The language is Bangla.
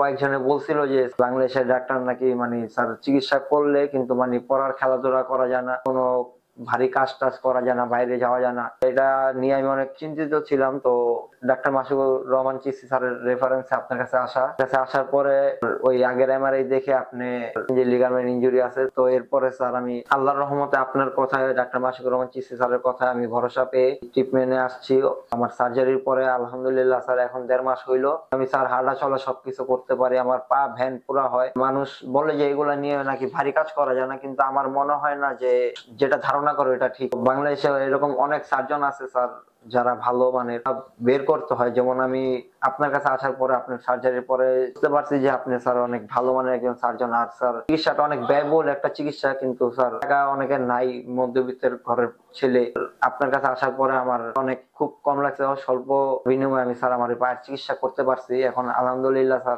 কয়েকজনে বলছিল যে বাংলাদেশের ডাক্তার নাকি মানে স্যার চিকিৎসা করলে কিন্তু মানে পড়ার খেলাধুলা করা যায় না, কোনো ভারী কাজ টাজ করা যায় না, বাইরে যাওয়া যায় না। এটা নিয়ে আমি অনেক চিন্তিত ছিলাম। তো ডাক্তার মাসুকুর রহমান চিস্তি স্যারের রেফারেন্সে আপনার কাছে আসার পরে ওই আগের এমআরআই দেখে আপনি যে লিগামেন্ট ইনজুরি আছে, তো এরপরে স্যার আমি আল্লাহর রহমতে আপনার কথায়, ডাক্তার মাসুকুর রহমান চিস্তি স্যারের কথায় আমি ভরসা পেয়ে ট্রিটমেন্টে আসছি। আমার সার্জারির পরে আলহামদুলিল্লাহ স্যার এখন 1.5 মাস হইলো আমি স্যার হাঁটা চলা সবকিছু করতে পারি, আমার পা ভ্যান পুরা হয়। মানুষ বলে যে এগুলা নিয়ে নাকি ভারী কাজ করা যায় না, কিন্তু আমার মনে হয় না যে যেটা ধারণা করো এটা ঠিক। বাংলাদেশে এরকম অনেক সার্জন আছে স্যার যারা ভালো, মানে বের করতে হয়। যেমন আমি আপনার কাছে আসার পরে, আপনার সার্জারির পরে বুঝতে পারছি যে আপনি স্যার অনেক ভালো মানের একজন সার্জন। আর স্যার চিকিৎসাটা অনেক ব্যয়বহুল একটা চিকিৎসা, কিন্তু স্যার টাকা অনেকের নাই, মধ্যবিত্তের ঘরের ছেলে। আপনার কাছে আসার পরে আমার অনেক খুব কম লাগছে, স্বল্প বিনিময়ে আমি স্যার আমার পায়ের চিকিৎসা করতে পারছি। এখন আলহামদুলিল্লাহ স্যার।